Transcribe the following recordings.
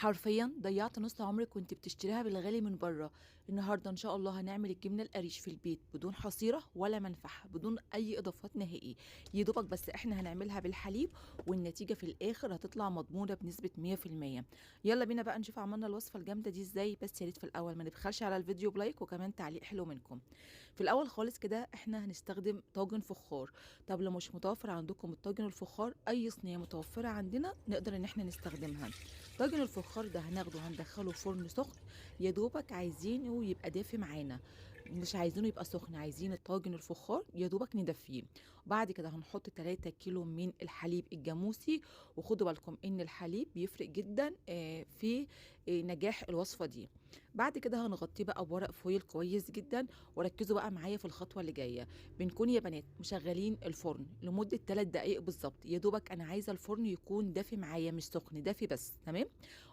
حرفيا ضيعت نص عمرك وانت بتشتريها بالغالي من بره. النهارده ان شاء الله هنعمل الجبنه القريش في البيت بدون حصيره ولا منفعه، بدون اي اضافات نهائي. يا دوبك بس احنا هنعملها بالحليب، والنتيجه في الاخر هتطلع مضمونه بنسبه 100%. يلا بينا بقى نشوف عملنا الوصفه الجامده دي ازاي. بس يا ريت في الاول ما نبخلش على الفيديو بلايك وكمان تعليق حلو منكم. في الاول خالص كده احنا هنستخدم طاجن فخار. طب لو مش متوفر عندكم الطاجن الفخار، اي صينيه متوفره عندنا نقدر ان احنا نستخدمها. طاجن الفخار ده هناخده هندخله فرن سخن. يا دوبك عايزينه يبقى دافي معانا، مش عايزينه يبقى سخن، عايزين الطاجن الفخار يا دوبك ندفيه. وبعد كده هنحط 3 كيلو من الحليب الجاموسي. وخدوا بالكم ان الحليب بيفرق جدا في نجاح الوصفه دي. بعد كده هنغطيه بقى بورق فويل كويس جدا. وركزوا بقى معايا في الخطوه اللي جايه. بنكون يا بنات مشغلين الفرن لمده 3 دقائق بالظبط. يا دوبك انا عايزه الفرن يكون دافي معايا، مش سخن، دافي بس، تمام.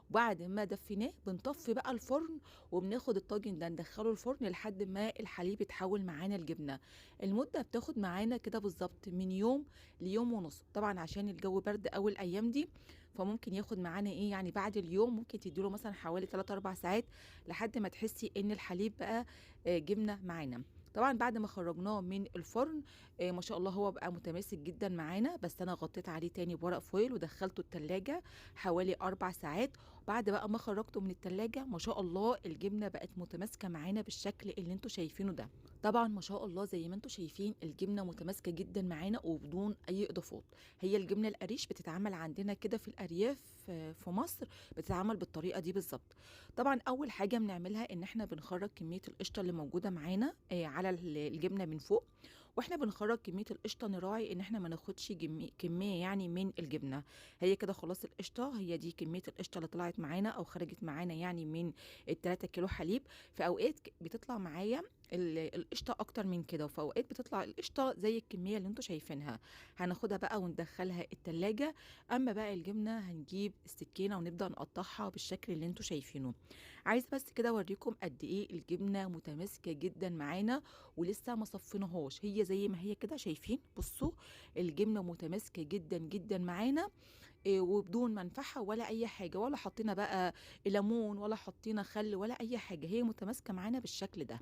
وبعد ما دفيناه بنطفي بقى الفرن، وبناخد الطاجن ده ندخله الفرن لحد ما الحليب يتحول معانا الجبنه. المده بتاخد معانا كده بالظبط من يوم ليوم ونص، طبعا عشان الجو برد اول الايام دي. فممكن ياخد معانا ايه يعني، بعد اليوم ممكن تديله مثلا حوالي 3 4 ساعات لحد ما تحسي ان الحليب بقى جبنه معانا. طبعا بعد ما خرجناه من الفرن ما شاء الله هو بقى متماسك جدا معانا. بس انا غطيت عليه تاني بورق فويل ودخلته التلاجة حوالي 4 ساعات. بعد بقى ما خرجته من التلاجة ما شاء الله الجبنة بقت متماسكة معانا بالشكل اللي انتوا شايفينه ده. طبعا ما شاء الله زي ما انتوا شايفين الجبنة متماسكة جدا معانا وبدون اي اضافات. هي الجبنة القريش بتتعمل عندنا كده في الارياف في مصر، بتتعمل بالطريقة دي بالظبط. طبعا اول حاجة بنعملها ان احنا بنخرج كمية القشطة اللي موجودة معانا على الجبنة من فوق. واحنا بنخرج كمية القشطة نراعي ان احنا ما ناخدش كمية يعني من الجبنة. هي كده خلاص القشطة، هي دي كمية القشطة اللي طلعت معانا او خرجت معانا يعني من ال3 كيلو حليب. في اوقات بتطلع معايا القشطه اكتر من كده، وفي اوقات بتطلع القشطه زي الكميه اللي انتوا شايفينها. هناخدها بقى وندخلها التلاجة. اما بقى الجبنه هنجيب السكينه ونبدا نقطعها بالشكل اللي انتوا شايفينه. عايزه بس كده اوريكم قد ايه الجبنه متماسكه جدا معانا، ولسه ما صفيناهاش، هي زي ما هي كده شايفين. بصوا الجبنه متماسكه جدا جدا معانا وبدون منفعه ولا اي حاجه، ولا حطينا بقى ليمون ولا حطينا خل ولا اي حاجه، هي متماسكه معانا بالشكل ده.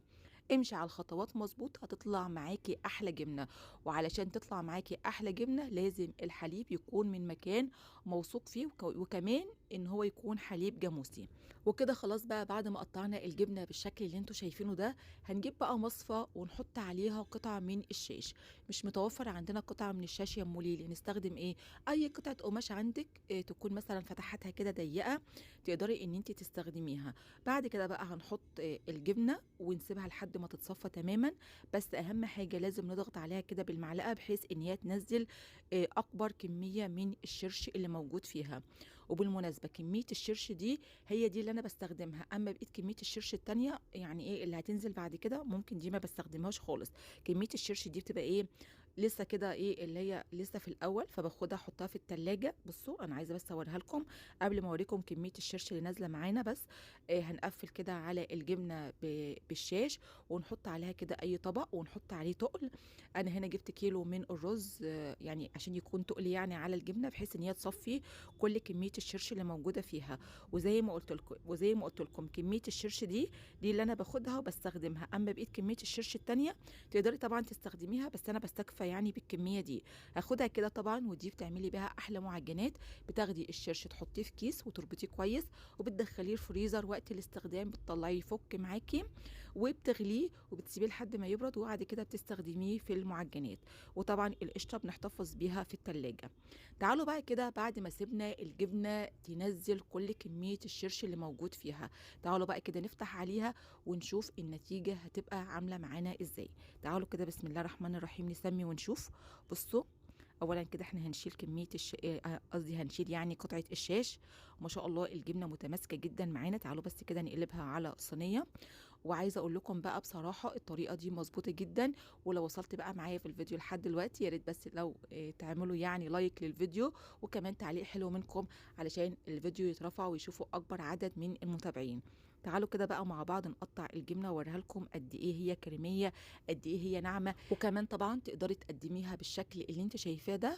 امشي على الخطوات مظبوط هتطلع معاكي احلى جبنه. وعلشان تطلع معاكي احلى جبنه لازم الحليب يكون من مكان موثوق فيه، وكمان ان هو يكون حليب جاموسي. وكده خلاص بقى بعد ما قطعنا الجبنه بالشكل اللي انتوا شايفينه ده، هنجيب بقى مصفى ونحط عليها قطعه من الشاش. مش متوفر عندنا قطعه من الشاش يا ام ليلي، نستخدم ايه؟ اي قطعه قماش عندك تكون مثلا فتحتها كده ضيقه تقدري ان انت تستخدميها. بعد كده بقى هنحط الجبنه ونسيبها لحد ما تتصفى تماما. بس اهم حاجه لازم نضغط عليها كده بالمعلقه بحيث ان هي تنزل اكبر كميه من الشرش اللي موجود فيها. وبالمناسبه كميه الشرش دي هي دي اللي انا بستخدمها. اما بقيت كميه الشرش التانية يعني ايه اللي هتنزل بعد كده ممكن دي ما بستخدمهاش خالص. كميه الشرش دي بتبقى ايه لسه كده ايه اللي هي لسه في الاول، فباخدها احطها في التلاجة. بصوا انا عايزه بس اوريها لكم قبل ما اوريكم كميه الشرش اللي نازله معانا. بس هنقفل كده على الجبنه بالشاش ونحط عليها كده اي طبق ونحط عليه تقل. انا هنا جبت كيلو من الرز يعني عشان يكون تقل يعني على الجبنه بحيث ان هي تصفي كل كميه الشرش اللي موجوده فيها. وزي ما قلت لكم كميه الشرش دي اللي انا باخدها وبستخدمها. اما بقيت كميه الشرش التانية تقدري طبعا تستخدميها، بس انا بستكفى يعني بالكميه دي. هاخدها كده طبعا، ودي بتعملي بيها احلى معجنات. بتاخدي الشرش تحطيه في كيس وتربطيه كويس وبتدخليه الفريزر، وقت الاستخدام بتطلعيه يفك معاكي وبتغليه وبتسيبيه لحد ما يبرد، وبعد كده بتستخدميه في المعجنات. وطبعا القشطه بنحتفظ بيها في التلاجة. تعالوا بقى كده بعد ما سيبنا الجبنه تنزل كل كميه الشرش اللي موجود فيها، تعالوا بقى كده نفتح عليها ونشوف النتيجه هتبقى عامله معانا ازاي. تعالوا كده بسم الله الرحمن الرحيم نسمي ونشوف. بصوا اولا كده احنا هنشيل كميه قصدي هنشيل يعني قطعه الشاش. ما شاء الله الجبنه متماسكه جدا معانا. تعالوا بس كده نقلبها على صينيه. وعايزه اقول لكم بقى بصراحه الطريقه دي مظبوطه جدا. ولو وصلت بقى معايا في الفيديو لحد دلوقتي يا ريت بس لو تعملوا يعني لايك للفيديو وكمان تعليق حلو منكم علشان الفيديو يترفع ويشوفوا اكبر عدد من المتابعين. تعالوا كده بقى مع بعض نقطع الجبنه واوريها لكم قد ايه هي كريميه، قد ايه هي ناعمه. وكمان طبعا تقدري تقدميها بالشكل اللي انت شايفاه ده،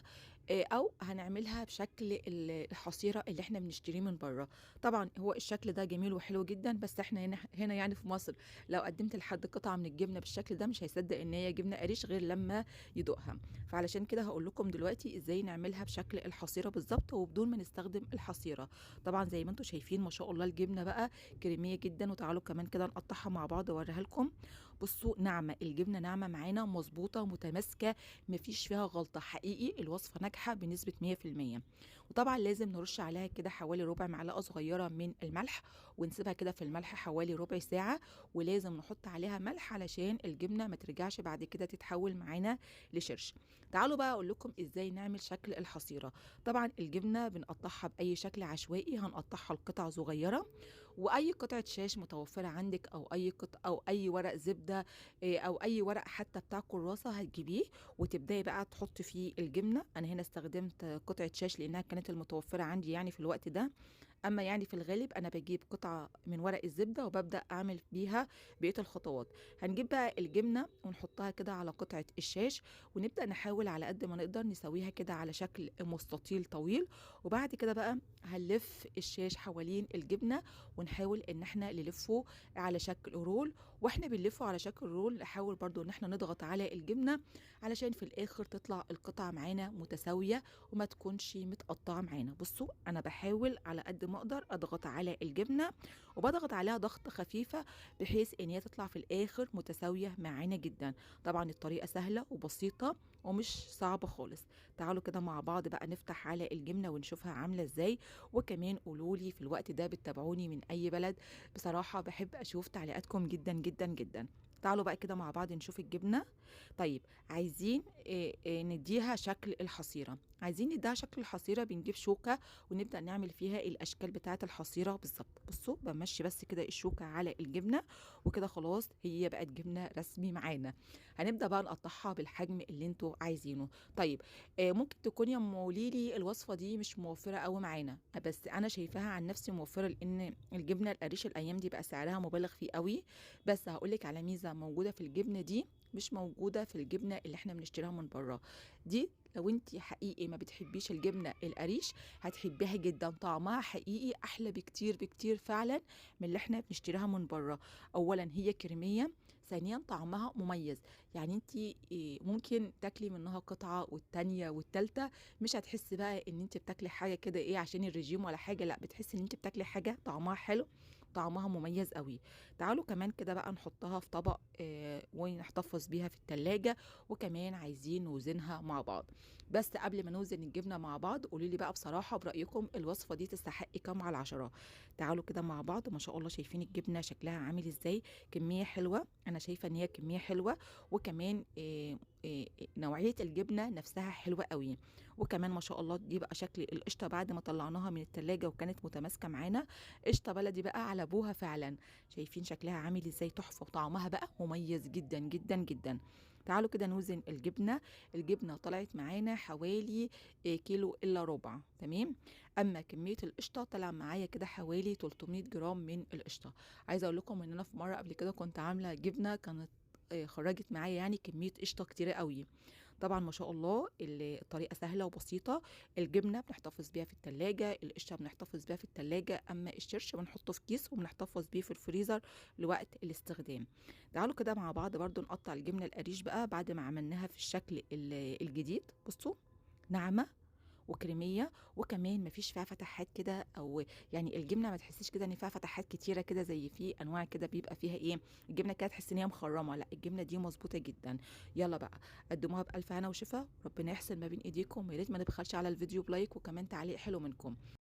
او هنعملها بشكل الحصيره اللي احنا بنشتريه من بره. طبعا هو الشكل ده جميل وحلو جدا، بس احنا هنا يعني في مصر لو قدمت لحد قطعه من الجبنه بالشكل ده مش هيصدق ان هي جبنه قريش غير لما يدوقها. فعلشان كده هقول لكم دلوقتي ازاي نعملها بشكل الحصيره بالظبط وبدون ما نستخدم الحصيره. طبعا زي ما انتم شايفين ما شاء الله الجبنه بقى كريميه جدا. وتعالوا كمان كده نقطعها مع بعض واوريها لكم. بصوا ناعمه الجبنه، ناعمه معانا مظبوطه متماسكه، مفيش فيها غلطه، حقيقي الوصفه ناجحه بنسبه 100%. وطبعا لازم نرش عليها كده حوالي ربع معلقه صغيره من الملح، ونسيبها كده في الملح حوالي ربع ساعه. ولازم نحط عليها ملح علشان الجبنه ما ترجعش بعد كده تتحول معانا لشرش. تعالوا بقى اقول لكم ازاي نعمل شكل الحصيره. طبعا الجبنه بنقطعها باي شكل عشوائي، هنقطعها لقطع صغيره، واي قطعه شاش متوفره عندك او اي او اي ورق زبده، او اي ورق حتى بتاع كراسه هتجيبيه وتبداي بقى تحطي فيه الجبنه. انا هنا استخدمت قطعه شاش لانها كانت المتوفره عندي يعني في الوقت ده. اما يعني في الغالب انا بجيب قطعه من ورق الزبده وببدا اعمل بيها بقيه الخطوات. هنجيب بقى الجبنه ونحطها كده على قطعه الشاش، ونبدا نحاول على قد ما نقدر نسويها كده على شكل مستطيل طويل. وبعد كده بقى هنلف الشاش حوالين الجبنه ونحاول ان احنا نلفه على شكل رول. واحنا بنلفه على شكل رول نحاول برضو ان احنا نضغط على الجبنه علشان في الاخر تطلع القطعه معانا متساويه وما تكونش متقطعه معانا. بصوا انا بحاول على قد ما اقدر اضغط على الجبنه، وبضغط عليها ضغط خفيفه بحيث ان هي تطلع في الاخر متساويه معانا جدا. طبعا الطريقه سهله وبسيطه ومش صعبه خالص. تعالوا كده مع بعض بقى نفتح على الجبنه ونشوفها عامله ازاي. وكمان قولوا لي في الوقت ده بتتابعوني من اي بلد، بصراحه بحب اشوف تعليقاتكم جدا جدا جدا. تعالوا بقى كده مع بعض نشوف الجبنه. طيب عايزين نديها شكل الحصيره. عايزين نديها شكل الحصيره بنجيب شوكه ونبدا نعمل فيها الاشكال بتاعه الحصيره بالظبط. بصوا بمشي بس كده الشوكه على الجبنه وكده خلاص هي بقت جبنه رسمي معانا. هنبدا بقى نقطعها بالحجم اللي انتوا عايزينه. طيب ممكن تكون يا ام قولي لي الوصفه دي مش موفره قوي معانا، بس انا شايفاها عن نفسي موفره لان الجبنه القريش الايام دي بقى سعرها مبالغ فيه قوي. بس هقولك على ميزه موجوده في الجبنه دي مش موجوده في الجبنه اللي احنا بنشتريها من بره. دي لو انت حقيقي ما بتحبيش الجبنه القريش هتحبيها جدا، طعمها حقيقي احلى بكتير بكتير فعلا من اللي احنا بنشتريها من بره. اولا هي كريميه، ثانيا طعمها مميز. يعني انت ممكن تاكلي منها قطعه والتانيه والتالته مش هتحسي بقى ان انت بتاكلي حاجه كده ايه عشان الرجيم ولا حاجه، لا بتحسي ان انت بتاكلي حاجه طعمها حلو، طعمها مميز قوي. تعالوا كمان كده بقى نحطها في طبق ونحتفظ بيها في التلاجة. وكمان عايزين نوزنها مع بعض. بس قبل ما نوزن الجبنة مع بعض قولوا لي بقى بصراحة برأيكم الوصفة دي تستحق كام على 10؟ تعالوا كده مع بعض. ما شاء الله شايفين الجبنة شكلها عامل ازاي، كمية حلوة، انا شايفة ان هي كمية حلوة. وكمان نوعية الجبنة نفسها حلوة قوي. وكمان ما شاء الله دي بقى شكل القشطة بعد ما طلعناها من التلاجة وكانت متماسكة معانا، قشطة بلدي بقى على ابوها فعلا. شايفين شكلها عامل ازاي تحفة، وطعمها بقى مميز جدا جدا جدا. تعالوا كده نوزن الجبنة. الجبنة طلعت معانا حوالي كيلو إلا ربع، تمام. أما كمية القشطة طلع معايا كده حوالي 300 جرام من القشطة. عايزة أقول لكم إن أنا في مرة قبل كده كنت عاملة جبنة كانت خرجت معايا يعني كمية قشطة كتيرة قوي. طبعا ما شاء الله الطريقة سهلة وبسيطة. الجبنة بنحتفظ بيها في التلاجة، القشطة بنحتفظ بيها في التلاجة، أما الشرش بنحطه في كيس وبنحتفظ بيه في الفريزر لوقت الاستخدام. تعالوا كده مع بعض برضو نقطع الجبنة القريش بقى بعد ما عملناها في الشكل الجديد. بصوا ناعمة وكريميه، وكمان مفيش فيها فتحات كده، او يعني الجبنه ما تحسيش كده ان فيها فتحات كتيره كده زي في انواع كده بيبقى فيها ايه الجبنه كده تحس ان هي مخرمه. لا الجبنه دي مظبوطه جدا. يلا بقى قدموها بالف هنا وشفا، ربنا يحسن ما بين ايديكم. ويا ريت ما نبخلش على الفيديو بلايك وكمان تعليق حلو منكم.